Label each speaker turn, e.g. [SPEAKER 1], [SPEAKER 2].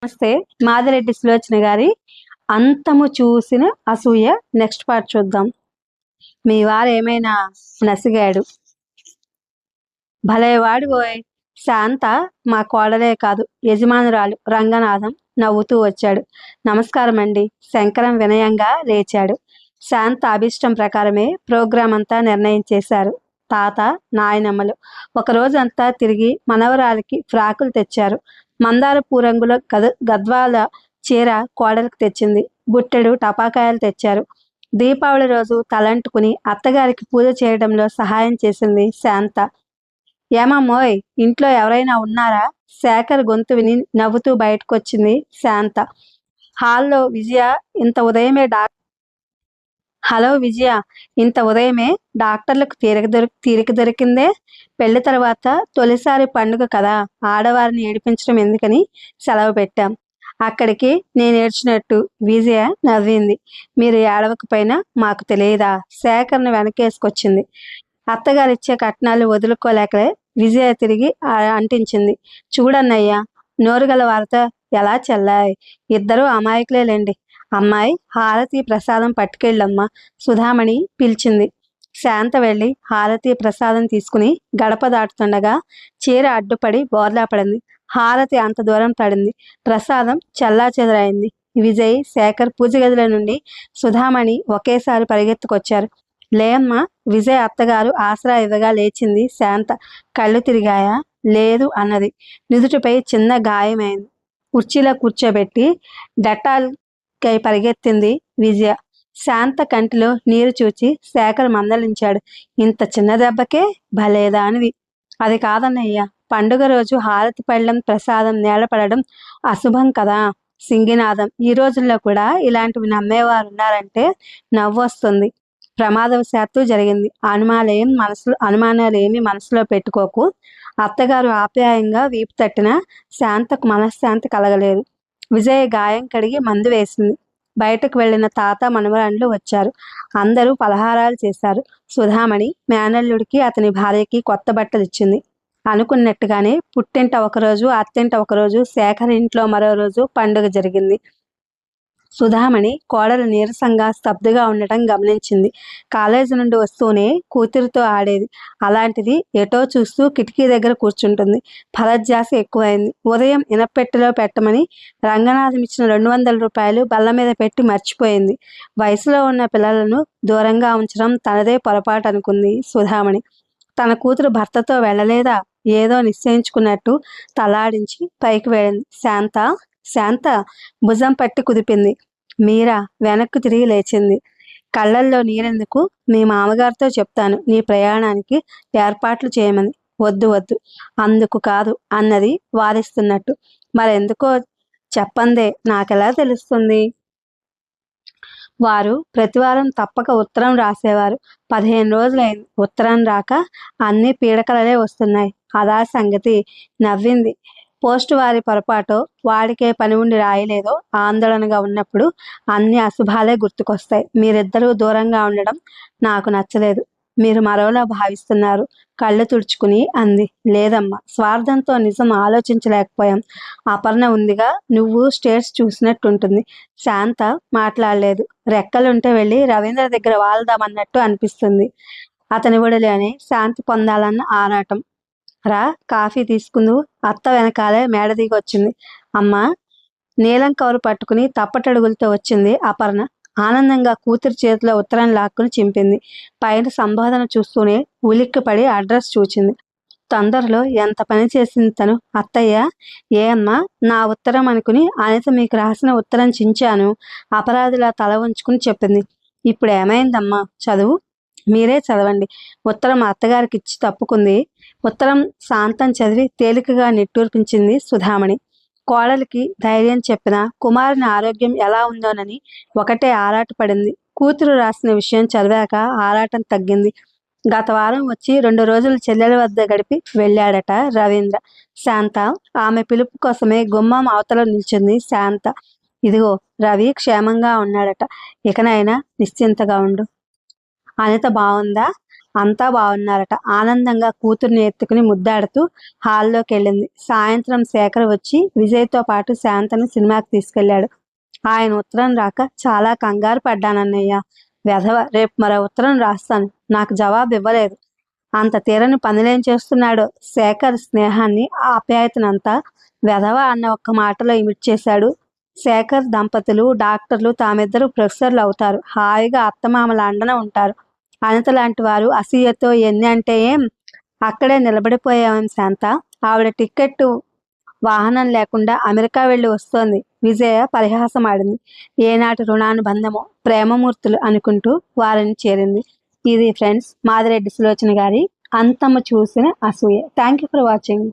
[SPEAKER 1] నమస్తే. మాదిరెడ్డి సులోచన గారి అంతము చూసిన అసూయ నెక్స్ట్ పార్ట్ చూద్దాం. మీ వారు ఏమైనా నసిగాడు. భలేవాడు ఓయ్. శాంత మా కోడలే కాదు, యజమానురాలు. రంగనాథం నవ్వుతూ వచ్చాడు. నమస్కారం అండి. శంకరం వినయంగా లేచాడు. శాంత అభిష్టం ప్రకారమే ప్రోగ్రాం అంతా నిర్ణయించేశారు. తాత, నాయనమ్మలు ఒకరోజంతా తిరిగి మనవరాలికి ఫ్రాకులు తెచ్చారు. మందారపు రంగుల గద్వాల చీర కోడలికి తెచ్చింది. బుట్టెడు టపాకాయలు తెచ్చారు. దీపావళి రోజు తలంటుకుని అత్తగారికి పూజ చేయడంలో సహాయం చేసింది శాంత. ఏమమ్మోయ్, ఇంట్లో ఎవరైనా ఉన్నారా? శేఖర్ గొంతు విని నవ్వుతూ బయటకొచ్చింది శాంత. హాల్లో విజయ ఇంత ఉదయమే హలో విజయ, ఇంత ఉదయమే డాక్టర్లకు తీరిక దొరికిందే. పెళ్లి తర్వాత తొలిసారి పండుగ కదా, ఆడవారిని ఏడిపించడం ఎందుకని సెలవు పెట్టాం. అక్కడికి నేను ఏడ్చినట్టు విజయ నవ్వింది. మీరు ఏడవకపోయినా మాకు తెలియదా? శేఖర్ని వెనకేసుకొచ్చింది. అత్తగారిచ్చే కట్నాలు వదులుకోలేకలే విజయ తిరిగి అంటించింది. చూడన్నయ్యా, నోరుగల వార్త ఎలా చెల్లాయి. ఇద్దరూ అమాయకులేలేండి. అమ్మాయి, హారతి ప్రసాదం పట్టుకెళ్ళమ్మా, సుధామణి పిలిచింది. శాంత వెళ్ళి హారతి ప్రసాదం తీసుకుని గడప దాటుతుండగా చీర అడ్డుపడి బోర్లా పడింది. హారతి అంత దూరం పడింది. ప్రసాదం చల్లా చెదరైంది. విజయ్, శేఖర్ పూజ గదిలో నుండి సుధామణి ఒకేసారి పరిగెత్తుకొచ్చారు. లేమ్మా. విజయ్ అత్తగారు ఆసరా ఇవ్వగా లేచింది శాంత. కళ్ళు తిరిగాయా? లేదు అన్నది. నుదుటిపై చిన్న గాయమైంది. కుర్చీలో కూర్చోబెట్టి డెటాల్ కై పరిగెత్తింది విజయ. శాంత కంటిలో నీరు చూచి శేఖర్ మందలించాడు. ఇంత చిన్న దెబ్బకే భలేదానివి. అది కాదన్నయ్య, పండుగ రోజు హారతి పళ్ళెం ప్రసాదం నేలపడడం అశుభం కదా. సింగినాదం. ఈ రోజుల్లో కూడా ఇలాంటివి నమ్మేవారు ఉన్నారంటే నవ్వొస్తుంది. ప్రమాదవశాత్తు జరిగింది. అనుమానాలేమి మనసులో పెట్టుకోకు. అత్తగారు ఆప్యాయంగా వీపు తట్టిన శాంతకు మనశ్శాంతి కలగలేదు. విజయ్ గాయం కడిగి మందు వేసింది. బయటకు వెళ్ళిన తాత, మనవరాండ్లు వచ్చారు. అందరూ పలహారాలు చేశారు. సుధామణి మేనల్లుడికి అతని భార్యకి కొత్త బట్టలు ఇచ్చింది. అనుకున్నట్టుగానే పుట్టింట ఒకరోజు, అత్తింట ఒకరోజు, శేఖర్ ఇంట్లో మరో రోజు పండుగ జరిగింది. సుధామణి కోడలు నీరసంగా స్తబ్దుగా ఉండటం గమనించింది. కాలేజీ నుండి వస్తూనే కూతురితో ఆడేది. అలాంటిది ఎటో చూస్తూ కిటికీ దగ్గర కూర్చుంటుంది. ఫలధ్యాస ఎక్కువైంది. ఉదయం ఇనపెట్టెలో పెట్టమని రంగనాథం ఇచ్చిన 200 రూపాయలు బల్ల మీద పెట్టి మర్చిపోయింది. వయసులో ఉన్న పిల్లలను దూరంగా ఉంచడం తనదే పొరపాటు అనుకుంది సుధామణి. తన కూతురు భర్తతో వెళ్ళలేదా? ఏదో నిశ్చయించుకున్నట్టు తలాడించి పైకి వెళ్ళింది. శాంత భుజం పట్టి కుదిపింది. మీరా వెనక్కు తిరిగి లేచింది. కళ్ళల్లో నీరెందుకు? మీ మామగారితో చెప్తాను నీ ప్రయాణానికి ఏర్పాట్లు చేయమని. వద్దు అందుకు కాదు అన్నది వాదిస్తున్నట్టు. మరెందుకో చెప్పందే, నాకెలా తెలుస్తుంది? వారు ప్రతివారం తప్పక ఉత్తరం రాసేవారు. 15 రోజులైంది ఉత్తరం రాక. అన్ని పీడకలలే వస్తున్నాయి. అదా సంగతి. నవ్వింది. పోస్టు వారి పొరపాటో, వాడికే పని ఉండి రాయలేదో ఆందోళనగా ఉన్నప్పుడు అన్ని అశుభాలే గుర్తుకొస్తాయి. మీరిద్దరూ దూరంగా ఉండడం నాకు నచ్చలేదు. మీరు మరోలా భావిస్తున్నారు. కళ్ళు తుడుచుకుని అంది. లేదమ్మా, స్వార్థంతో నిజం ఆలోచించలేకపోయాం. అపర్ణ ఉందిగా, నువ్వు స్టేట్స్ చూసినట్టుంటుంది. శాంత మాట్లాడలేదు. రెక్కలుంటే వెళ్ళి రవీంద్ర దగ్గర వాళ్దామన్నట్టు అనిపిస్తుంది. అతని ఒడిలోనే శాంతి పొందాలన్న ఆరాటం. రా, కాఫీ తీసుకుందు. అత్త వెనకాలే మేడ దిగి వచ్చింది. అమ్మా. నీలం కవరు పట్టుకుని తప్పటడుగులతో వచ్చింది అపర్ణ. ఆనందంగా కూతురి చేతిలో ఉత్తరం లాక్కుని చింపింది. పైన సంబోధన చూస్తూనే ఉలిక్కిపడి అడ్రస్ చూచింది. తొందరలో ఎంత పని చేసింది తను. అత్తయ్య. ఏ అమ్మా? నా ఉత్తరం అనుకుని అనిత మీకు రాసిన ఉత్తరం చించాను. అపరాధిలా తల ఉంచుకుని చెప్పింది. ఇప్పుడు ఏమైందమ్మా? చదువు. మీరే చదవండి. ఉత్తరం అత్తగారికి ఇచ్చి తప్పుకుంది. ఉత్తరం శాంతం చదివి తేలికగా నిట్టూర్పించింది సుధామణి. కోడలికి ధైర్యం చెప్పిన కుమారుని ఆరోగ్యం ఎలా ఉందోనని ఒకటే ఆరాటపడింది. కూతురు రాసిన విషయం చదివాక ఆరాటం తగ్గింది. గత వారం వచ్చి 2 రోజులు చెల్లెల వద్ద గడిపి వెళ్ళాడట రవీంద్ర. శాంత ఆమె పిలుపు కోసమే గుమ్మం అవతల నిల్చుంది శాంత. ఇదిగో, రవి క్షేమంగా ఉన్నాడట. ఇకనైనా నిశ్చింతగా ఉండు. అనిత బాగుందా? అంతా బాగున్నారట. ఆనందంగా కూతుర్ని ఎత్తుకుని ముద్దాడుతూ హాల్లోకి వెళ్ళింది. సాయంత్రం శేఖర్ వచ్చి విజయ్తో పాటు శాంతను సినిమాకి తీసుకెళ్లాడు. ఆయన ఉత్తరం రాక చాలా కంగారు పడ్డానన్నయ్య. వెధవ, రేపు మరో ఉత్తరం రాస్తాను. నాకు జవాబు ఇవ్వలేదు. అంత తీరని పనులేం చేస్తున్నాడో. శేఖర్ స్నేహాన్ని, ఆప్యాయతనంతా వెధవ అన్న ఒక్క మాటలో ఇమిట్ చేశాడు. శేఖర్ దంపతులు డాక్టర్లు, తామిద్దరూ ప్రొఫెసర్లు అవుతారు. హాయిగా అత్తమామల అండన ఉంటారు. అనిత లాంటి వారు అసూయతో ఎన్ని అంటే ఏం, అక్కడే నిలబడిపోయాం శాంత. ఆవిడ టిక్కెట్టు వాహనం లేకుండా అమెరికా వెళ్ళి వస్తోంది. విజయ పరిహాసమాడింది. ఏనాటి రుణానుబంధమో, ప్రేమమూర్తులు అనుకుంటూ వారిని చేరింది. ఇది ఫ్రెండ్స్ మాదిరెడ్డి సులోచన గారి అంతము చూసిన అసూయ. Thank you for watching.